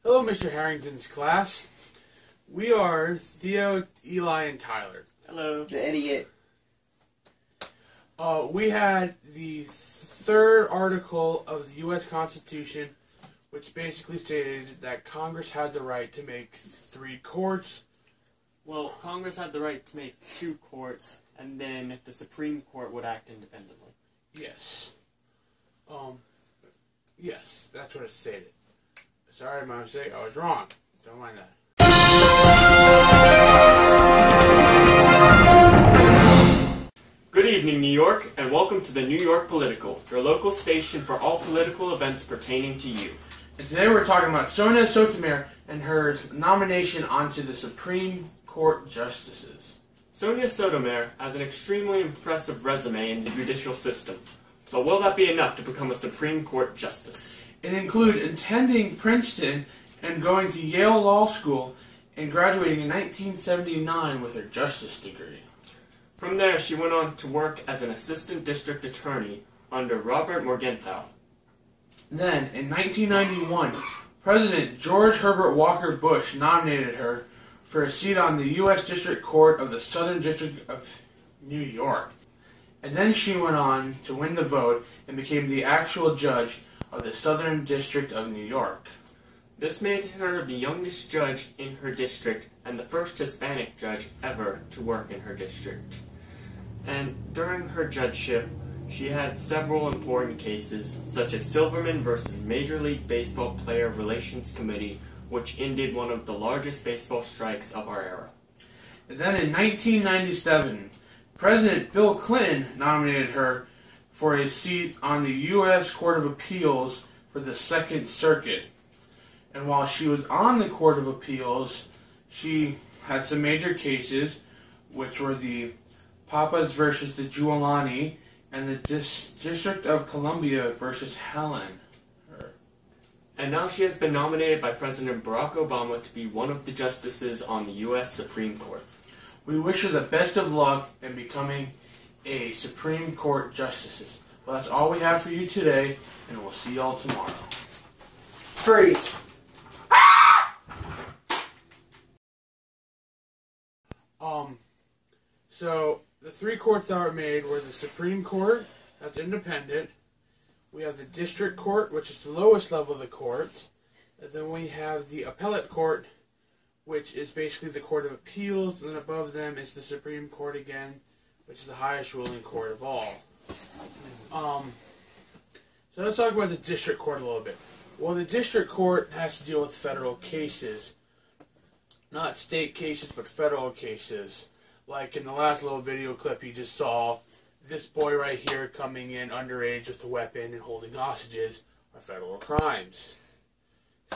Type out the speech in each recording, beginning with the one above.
Hello, Mr. Harrington's class. We are Theo, Eli, and Tyler. Hello. The idiot. We had the third article of the U.S. Constitution, which basically stated that Congress had the right to make 3 courts. Well, Congress had the right to make 2 courts, and then the Supreme Court would act independently. Yes. Yes, that's what it stated. Sorry, my mistake. I was wrong. Don't mind that. Good evening, New York, and welcome to the New York Political, your local station for all political events pertaining to you. And today we're talking about Sonia Sotomayor and her nomination onto the Supreme Court justices. Sonia Sotomayor has an extremely impressive resume in the judicial system, but will that be enough to become a Supreme Court justice? It included attending Princeton and going to Yale Law School and graduating in 1979 with her justice degree. From there, she went on to work as an assistant district attorney under Robert Morgenthau. Then, in 1991, President George Herbert Walker Bush nominated her for a seat on the U.S. District Court of the Southern District of New York. And then she went on to win the vote and became the actual judge of the Southern District of New York. This made her the youngest judge in her district and the first Hispanic judge ever to work in her district. And during her judgeship, she had several important cases, such as Silverman versus Major League Baseball Player Relations Committee, which ended one of the largest baseball strikes of our era. And then in 1997, President Bill Clinton nominated her for a seat on the U.S. Court of Appeals for the Second Circuit. And while she was on the Court of Appeals, she had some major cases, which were the Papas versus the Giuliani and the District of Columbia versus Helen. And now she has been nominated by President Barack Obama to be one of the justices on the U.S. Supreme Court. We wish her the best of luck in becoming a Supreme Court justice. Well, that's all we have for you today, and we'll see y'all tomorrow. Freeze. So the 3 courts that were made were the Supreme Court, that's independent. We have the District Court, which is the lowest level of the court. And then we have the Appellate Court, which is basically the Court of Appeals. And above them is the Supreme Court again, which is the highest ruling court of all. So let's talk about the District Court a little bit. Well, the District Court has to deal with federal cases. Not state cases, but federal cases. Like in the last little video clip you just saw, this boy right here coming in underage with a weapon and holding hostages are federal crimes.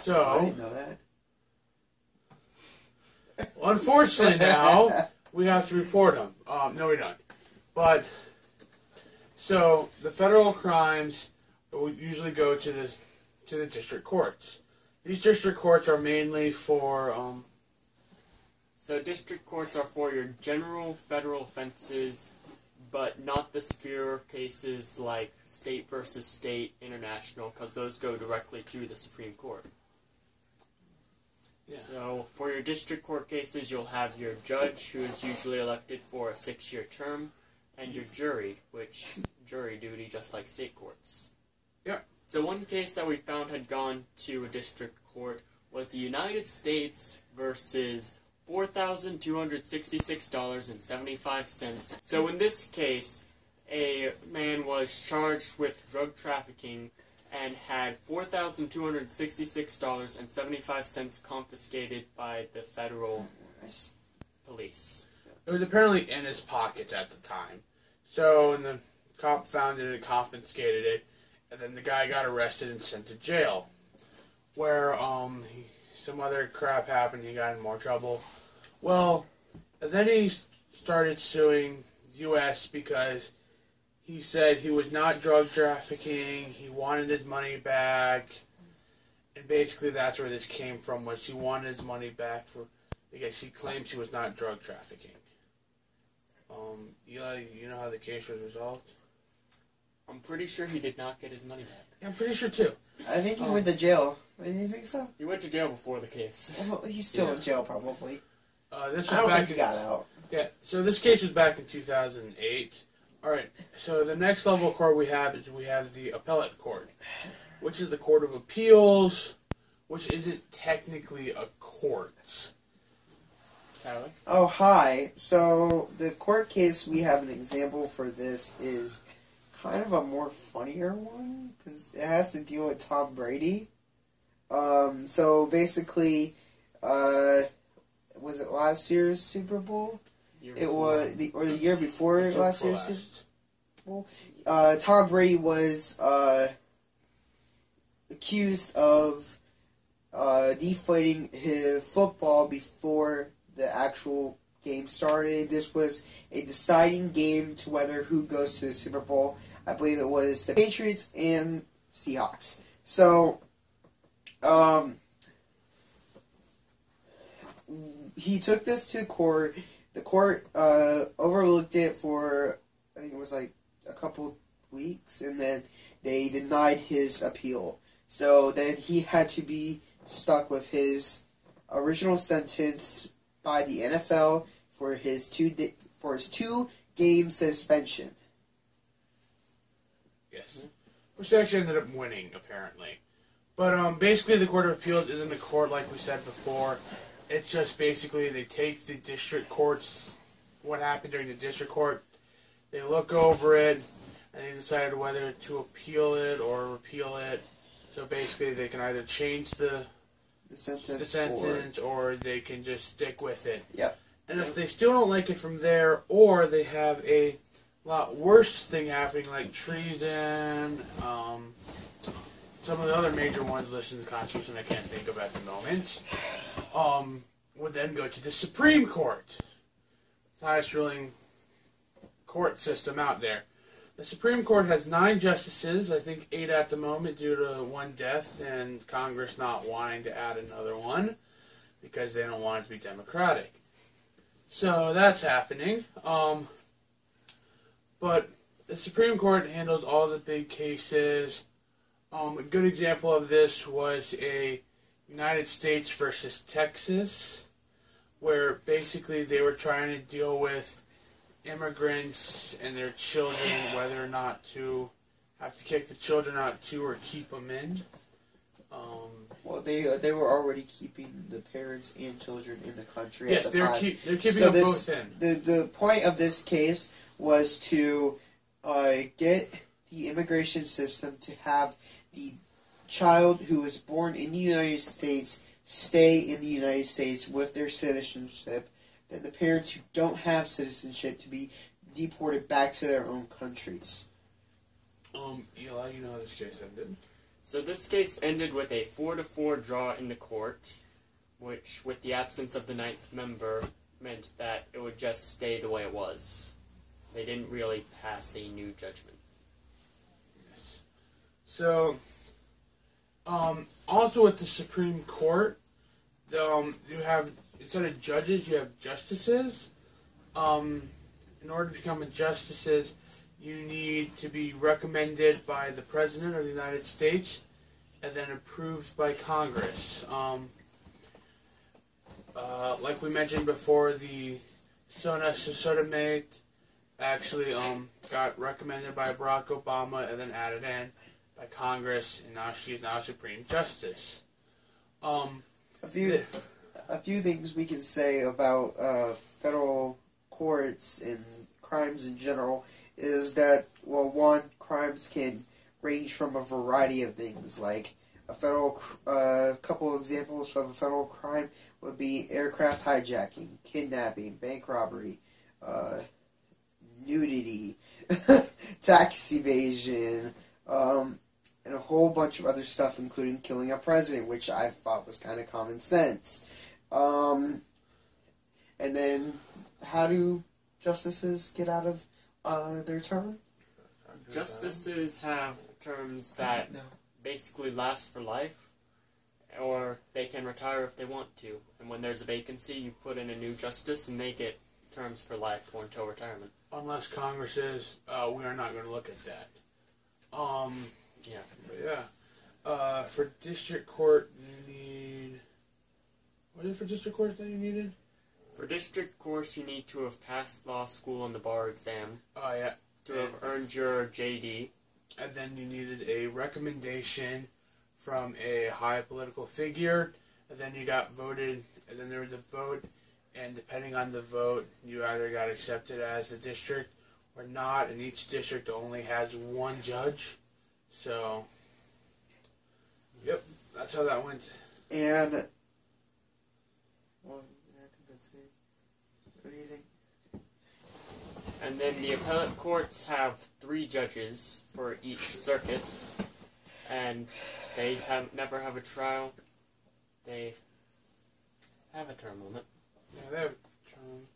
So, I didn't know that. Unfortunately now, we have to report them. No, we don't. But, so, the federal crimes usually go to the district courts. These district courts are mainly for, So district courts are for your general federal offenses, but not the severe cases like state versus state, international, because those go directly to the Supreme Court. Yeah. So for your district court cases, you'll have your judge, who is usually elected for a 6-year term, and your jury, which jury duty just like state courts. Yeah. So one case that we found had gone to a district court was the United States versus $4,266.75. So in this case, a man was charged with drug trafficking and had $4,266.75 confiscated by the federal police. it was apparently in his pockets at the time. So, and the cop found it and confiscated it, and then the guy got arrested and sent to jail. Where, some other crap happened, he got in more trouble. Well, and then he started suing the U.S. because he said he was not drug trafficking, he wanted his money back, and basically that's where this came from, was he wanted his money back because he claims he was not drug trafficking. Eli, you know how the case was resolved? I'm pretty sure he did not get his money back. Yeah, I'm pretty sure too. I think he went to jail. Do you think so? He went to jail before the case. Well, he's still in jail, probably. This was I don't back think he got out. Yeah, so this case was back in 2008. Alright, so the next level of court we have is the appellate court, which is the court of appeals, which isn't technically a court. Tyler? Oh, hi. So, the court case, we have an example for this is kind of a more funnier one, because it has to deal with Tom Brady. So basically, was it last year's Super Bowl? It was the year before last year's Super Bowl. Tom Brady was accused of deflating his football before the actual game started. This was a deciding game to whether who goes to the Super Bowl. I believe it was the Patriots and Seahawks. So, he took this to court. The court overlooked it for, I think it was like a couple weeks, and then they denied his appeal. So then he had to be stuck with his original sentence by the NFL for his two-game suspension. Yes. Which they actually ended up winning, apparently. But basically the Court of Appeals isn't a court like we said before. It's just basically they take the district courts, what happened during the district court, they look over it, and they decide whether to appeal it or repeal it. So basically they can either change the sentence or they can just stick with it. Yep. And if they still don't like it from there, or they have a lot worse thing happening like treason, some of the other major ones listed in the Constitution I can't think of at the moment, would then go to the Supreme Court. It's the highest ruling court system out there. The Supreme Court has 9 justices, I think 8 at the moment due to one death and Congress not wanting to add another one because they don't want it to be democratic. So that's happening. But the Supreme Court handles all the big cases. A good example of this was a United States versus Texas, where basically they were trying to deal with immigrants and their children, whether or not to have to kick the children out too or keep them in. Well, they were already keeping the parents and children in the country at the time. Yes, they're keeping them both in. The point of this case was to get the immigration system to have the child who was born in the United States stay in the United States with their citizenship, then the parents who don't have citizenship to be deported back to their own countries. Eli, you know how this case ended? So this case ended with a 4-4 draw in the court, which, with the absence of the 9th member, meant that it would just stay the way it was. They didn't really pass a new judgment. Yes. So, also with the Supreme Court, you have, instead of judges, you have justices. In order to become a justices, you need to be recommended by the President of the United States and then approved by Congress. Like we mentioned before, the Sotomayor actually got recommended by Barack Obama and then added in by Congress, and now she's now Supreme Justice. A few things we can say about federal courts and crimes in general is that, well, one, crimes can range from a variety of things. Like a couple examples of a federal crime would be aircraft hijacking, kidnapping, bank robbery, nudity, tax evasion, and a whole bunch of other stuff, including killing a president, which I thought was kind of common sense. And then, how do justices get out of their term? Justices have terms that basically last for life, or they can retire if they want to. And when there's a vacancy, you put in a new justice, and they get terms for life or until retirement. Unless Congress says, we are not going to look at that. Yeah. For district court, you need... What is it for district court that you needed? For district course, you need to have passed law school and the bar exam. Oh, yeah. To have earned your JD. And then you needed a recommendation from a high political figure. And then you got voted, and then there was a vote. And depending on the vote, you either got accepted as the district or not. And each district only has one judge. So, yep, that's how that went. And, well, I think that's it. What do you think? And then the appellate courts have 3 judges for each circuit, and they never have a trial. They have a term limit. Yeah, they have a term.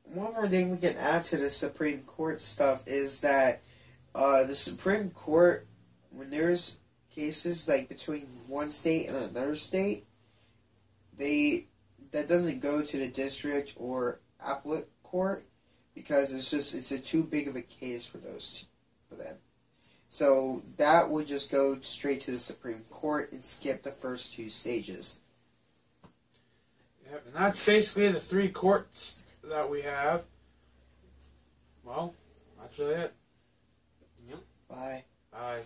One more thing we can add to the Supreme Court stuff is that the Supreme Court, when there's cases like between one state and another state, that doesn't go to the district or appellate court because it's a too big of a case for them. So that would just go straight to the Supreme Court and skip the first 2 stages. Yep, and that's basically the 3 courts that we have. Well, that's really it. Yep. Bye. Bye.